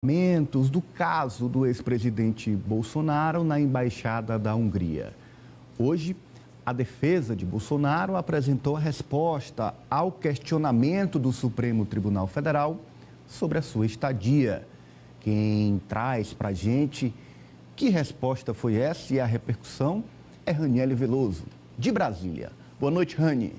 Do caso do ex-presidente Bolsonaro na Embaixada da Hungria. Hoje, a defesa de Bolsonaro apresentou a resposta ao questionamento do Supremo Tribunal Federal sobre a sua estadia. Quem traz para a gente que resposta foi essa e a repercussão é Raniele Veloso, de Brasília. Boa noite, Rani.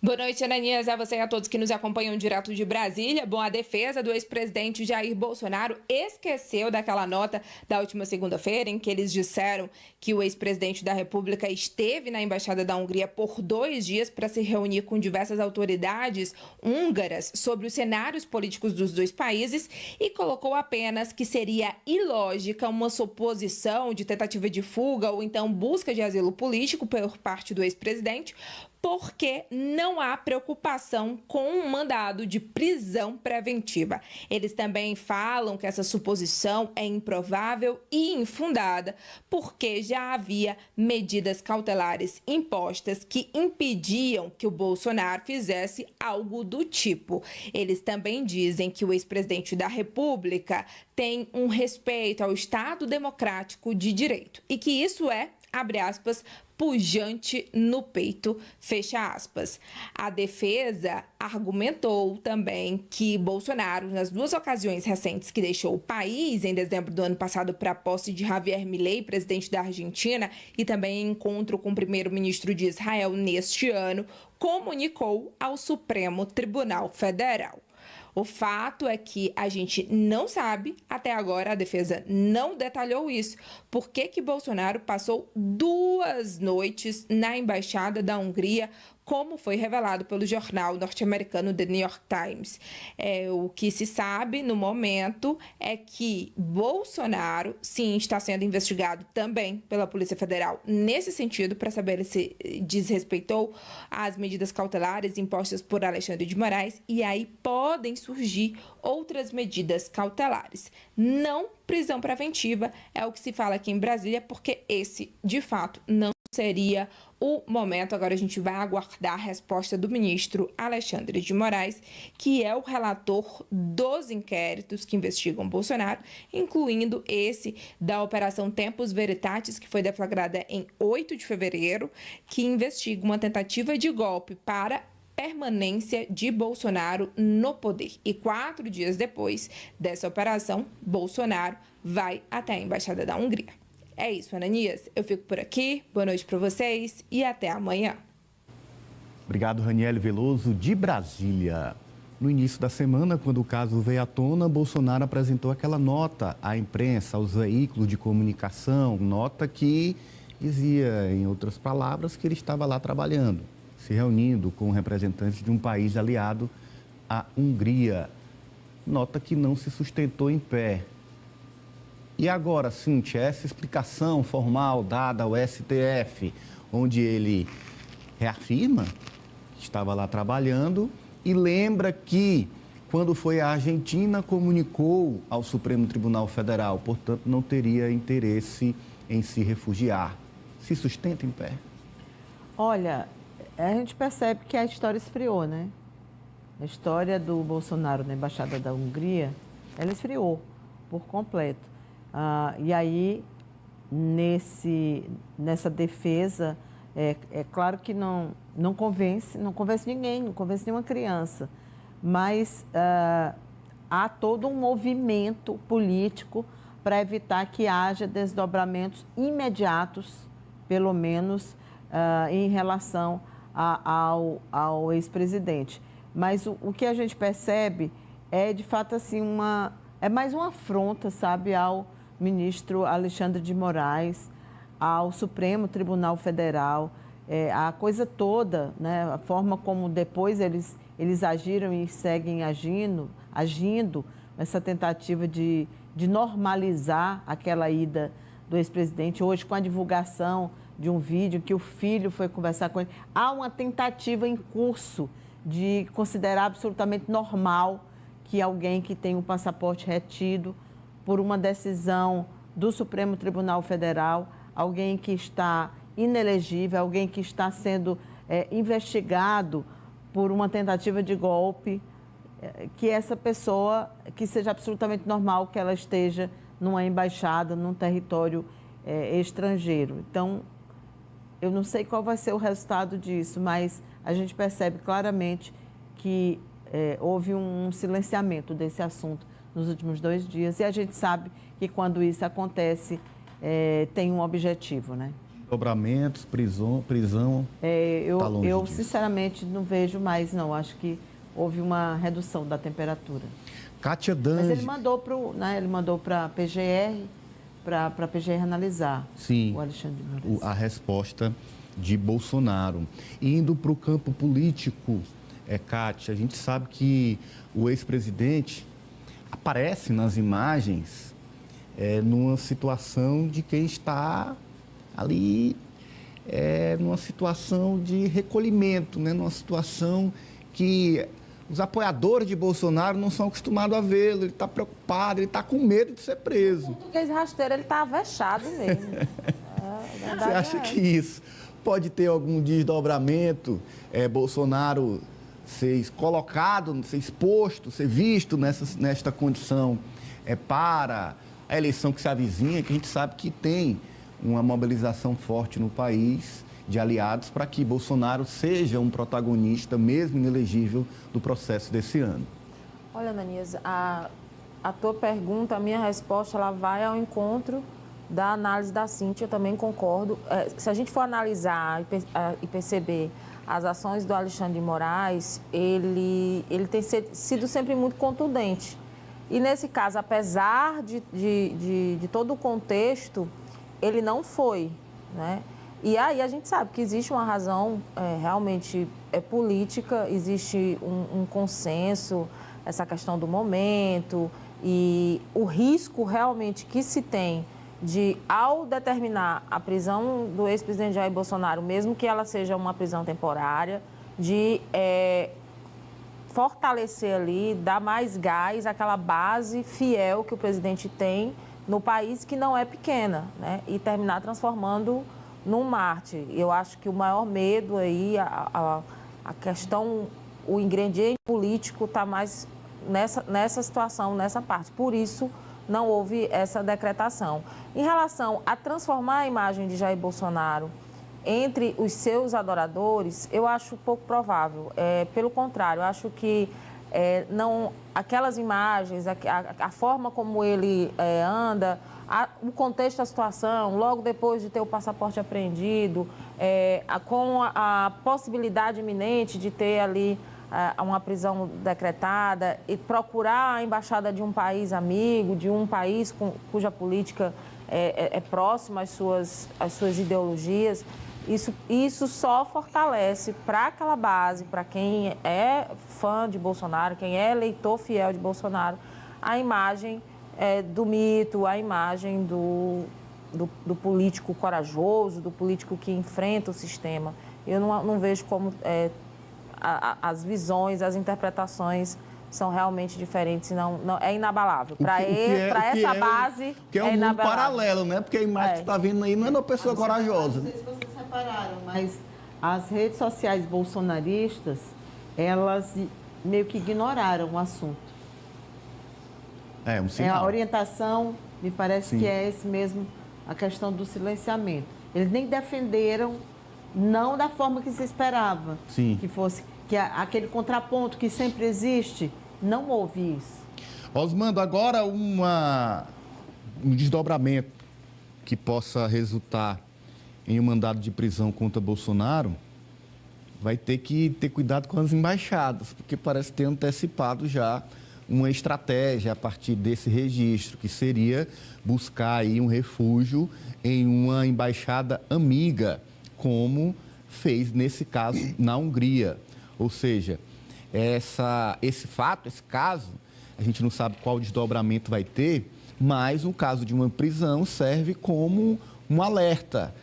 Boa noite, Ananias, a você e a todos que nos acompanham direto de Brasília. Bom, a defesa do ex-presidente Jair Bolsonaro esqueceu daquela nota da última segunda-feira em que eles disseram que o ex-presidente da República esteve na Embaixada da Hungria por 2 dias para se reunir com diversas autoridades húngaras sobre os cenários políticos dos dois países e colocou apenas que seria ilógica uma suposição de tentativa de fuga ou então busca de asilo político por parte do ex-presidente, porque não há preocupação com um mandado de prisão preventiva. Eles também falam que essa suposição é improvável e infundada, porque já havia medidas cautelares impostas que impediam que o Bolsonaro fizesse algo do tipo. Eles também dizem que o ex-presidente da República tem um respeito ao Estado democrático de direito e que isso é, abre aspas, pujante no peito, fecha aspas. A defesa argumentou também que Bolsonaro, nas 2 ocasiões recentes que deixou o país, em dezembro do ano passado para a posse de Javier Milei, presidente da Argentina, e também em encontro com o primeiro-ministro de Israel neste ano, comunicou ao Supremo Tribunal Federal. O fato é que a gente não sabe, até agora a defesa não detalhou isso, por que Bolsonaro passou 2 noites na Embaixada da Hungria, como foi revelado pelo jornal norte-americano The New York Times. O que se sabe no momento é que Bolsonaro, sim, está sendo investigado também pela Polícia Federal nesse sentido, para saber se desrespeitou as medidas cautelares impostas por Alexandre de Moraes, e aí podem surgir outras medidas cautelares. Não prisão preventiva, é o que se fala aqui em Brasília, porque esse, de fato, não seria o momento. Agora a gente vai aguardar a resposta do ministro Alexandre de Moraes, que é o relator dos inquéritos que investigam Bolsonaro, incluindo esse da Operação Tempus Veritatis, que foi deflagrada em 8 de fevereiro, que investiga uma tentativa de golpe para permanência de Bolsonaro no poder. E 4 dias depois dessa operação, Bolsonaro vai até a Embaixada da Hungria. É isso, Ananias. Eu fico por aqui. Boa noite para vocês e até amanhã. Obrigado, Raniele Veloso, de Brasília. No início da semana, quando o caso veio à tona, Bolsonaro apresentou aquela nota à imprensa, aos veículos de comunicação, nota que dizia, em outras palavras, que ele estava lá trabalhando, se reunindo com representantes de um país aliado à Hungria. Nota que não se sustentou em pé. E agora, Cíntia, essa explicação formal dada ao STF, onde ele reafirma que estava lá trabalhando e lembra que, quando foi à Argentina, comunicou ao Supremo Tribunal Federal, portanto, não teria interesse em se refugiar. Se sustenta em pé? Olha, a gente percebe que a história esfriou, né? A história do Bolsonaro na Embaixada da Hungria, ela esfriou por completo. E aí, nessa defesa, é claro que não convence ninguém, não convence nenhuma criança, mas há todo um movimento político para evitar que haja desdobramentos imediatos, pelo menos em relação ao ex-presidente. Mas o que a gente percebe é, de fato, assim, é mais uma afronta, sabe, ao ministro Alexandre de Moraes, ao Supremo Tribunal Federal, a coisa toda, né, a forma como depois eles agiram e seguem agindo, essa tentativa de normalizar aquela ida do ex-presidente, hoje com a divulgação de um vídeo que o filho foi conversar com ele. Há uma tentativa em curso de considerar absolutamente normal que alguém que tem o passaporte retido por uma decisão do Supremo Tribunal Federal, alguém que está inelegível, alguém que está sendo investigado por uma tentativa de golpe, que essa pessoa, que seja absolutamente normal que ela esteja numa embaixada, num território estrangeiro. Então, eu não sei qual vai ser o resultado disso, mas a gente percebe claramente que houve um silenciamento desse assunto nos últimos 2 dias e a gente sabe que quando isso acontece, tem um objetivo, né? Dobramentos, prisão. Eu sinceramente não vejo mais, não. Acho que houve uma redução da temperatura. Kátia Dange. Mas ele mandou para a PGR, para a PGR analisar. Sim, o Alexandre de Moraes. A resposta de Bolsonaro. Indo para o campo político, Kátia, a gente sabe que o ex-presidente aparece nas imagens numa situação de quem está ali, numa situação de recolhimento, né? Numa situação que os apoiadores de Bolsonaro não são acostumados a vê-lo. Ele está preocupado, ele está com medo de ser preso. O português rasteiro, ele está avexado mesmo. Você acha que isso pode ter algum desdobramento? Bolsonaro ser colocado, ser exposto, ser visto nesta condição para a eleição que se avizinha, que a gente sabe que tem uma mobilização forte no país de aliados para que Bolsonaro seja um protagonista, mesmo inelegível, do processo desse ano. Olha, Ananias, a tua pergunta, a minha resposta, ela vai ao encontro da análise da Cíntia, eu também concordo. Se a gente for analisar e perceber as ações do Alexandre de Moraes, ele tem sido sempre muito contundente. E nesse caso, apesar de todo o contexto, ele não foi, né? E aí a gente sabe que existe uma razão realmente política, existe um consenso, essa questão do momento e o risco realmente que se tem de, ao determinar a prisão do ex-presidente Jair Bolsonaro, mesmo que ela seja uma prisão temporária, de fortalecer ali, dar mais gás àquela base fiel que o presidente tem no país, que não é pequena, né? E terminar transformando num mártir. Eu acho que o maior medo aí, a questão, o ingrediente político está mais nessa situação, nessa parte. Por isso, não houve essa decretação. Em relação a transformar a imagem de Jair Bolsonaro entre os seus adoradores, eu acho pouco provável. Pelo contrário, eu acho que não, aquelas imagens, a forma como ele anda, o contexto da situação, logo depois de ter o passaporte apreendido, com a possibilidade iminente de ter ali uma prisão decretada e procurar a embaixada de um país amigo, de um país cuja política é próxima às suas ideologias, isso só fortalece para aquela base, para quem é fã de Bolsonaro, quem é eleitor fiel de Bolsonaro, a imagem do mito, a imagem do político corajoso, do político que enfrenta o sistema. Eu não vejo como as visões, as interpretações são realmente diferentes, não é inabalável. Para essa base, que é um mundo paralelo, né? Porque a imagem que está vindo aí não é de uma pessoa corajosa. Não sei se vocês repararam, mas as redes sociais bolsonaristas, elas meio que ignoraram o assunto. Um sinal. A orientação, me parece Sim. que é esse mesmo, a questão do silenciamento. Eles nem defenderam, não da forma que se esperava. Sim. Que fosse, aquele contraponto que sempre existe, não houve isso. Osmando, agora um desdobramento que possa resultar em um mandado de prisão contra Bolsonaro, vai ter que ter cuidado com as embaixadas, porque parece ter antecipado já uma estratégia a partir desse registro, que seria buscar aí um refúgio em uma embaixada amiga, como fez nesse caso na Hungria. Ou seja, esse caso, a gente não sabe qual desdobramento vai ter, mas o caso de uma prisão serve como um alerta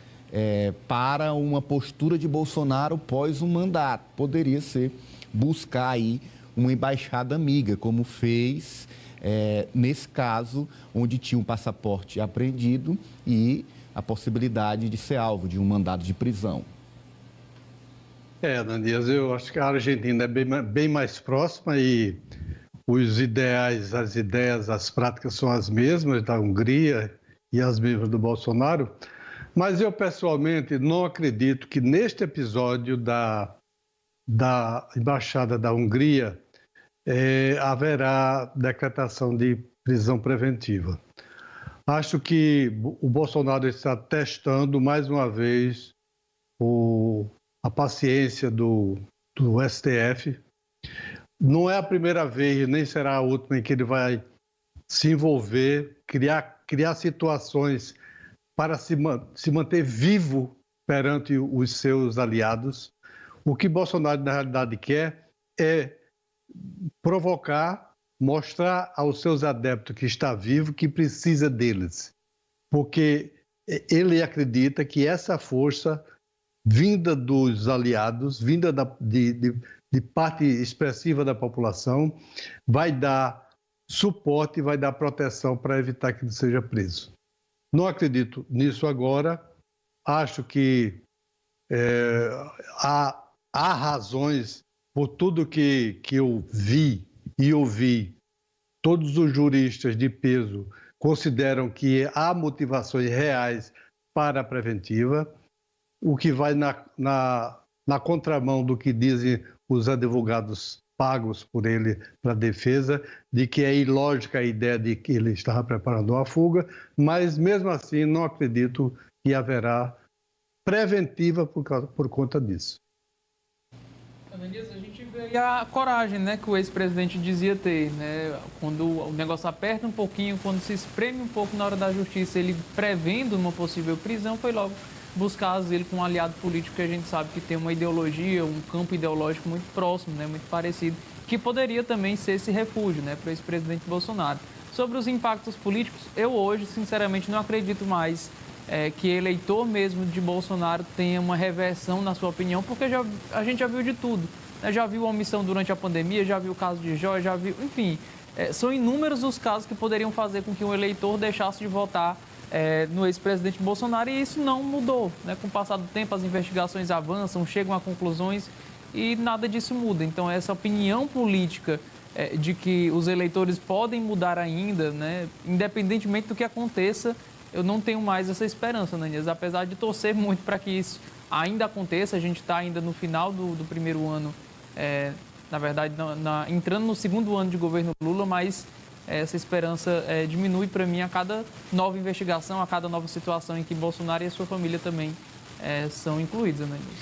para uma postura de Bolsonaro pós um mandato. Poderia ser buscar aí uma embaixada amiga, como fez nesse caso, onde tinha um passaporte apreendido e a possibilidade de ser alvo de um mandado de prisão. Ananias, eu acho que a Argentina é bem mais próxima e os ideais, as ideias, as práticas são as mesmas da Hungria e as mesmas do Bolsonaro, mas eu pessoalmente não acredito que neste episódio da Embaixada da Hungria haverá decretação de prisão preventiva. Acho que o Bolsonaro está testando mais uma vez a paciência do STF. Não é a primeira vez, nem será a última em que ele vai se envolver, criar situações para se manter vivo perante os seus aliados. O que Bolsonaro, na realidade, quer é provocar, mostrar aos seus adeptos que está vivo, que precisa deles. Porque ele acredita que essa força vinda dos aliados, vinda de parte expressiva da população, vai dar suporte, vai dar proteção para evitar que ele seja preso. Não acredito nisso agora. Acho que há razões, por tudo que eu vi e ouvi, todos os juristas de peso consideram que há motivações reais para a preventiva, o que vai na contramão do que dizem os advogados pagos por ele para a defesa, de que é ilógica a ideia de que ele estava preparando uma fuga, mas mesmo assim não acredito que haverá preventiva por conta disso. Ananias, a gente vê aí a coragem, né, que o ex-presidente dizia ter, né? Quando o negócio aperta um pouquinho, quando se espreme um pouco na hora da justiça, ele prevendo uma possível prisão, foi logo buscar asilo com um aliado político que a gente sabe que tem uma ideologia, um campo ideológico muito próximo, né, muito parecido, que poderia também ser esse refúgio, né, para o ex-presidente Bolsonaro. Sobre os impactos políticos, eu hoje, sinceramente, não acredito mais que eleitor mesmo de Bolsonaro tenha uma reversão na sua opinião, porque a gente já viu de tudo. Né? Já viu omissão durante a pandemia, já viu o caso de Jó, já viu... Enfim, são inúmeros os casos que poderiam fazer com que um eleitor deixasse de votar no ex-presidente Bolsonaro, e isso não mudou. Né? Com o passar do tempo, as investigações avançam, chegam a conclusões e nada disso muda. Então, essa opinião política de que os eleitores podem mudar ainda, né? Independentemente do que aconteça, eu não tenho mais essa esperança, Ananias, apesar de torcer muito para que isso ainda aconteça. A gente está ainda no final do primeiro ano, na verdade, entrando no segundo ano de governo Lula, mas essa esperança diminui para mim a cada nova investigação, a cada nova situação em que Bolsonaro e a sua família também são incluídos, Ananias.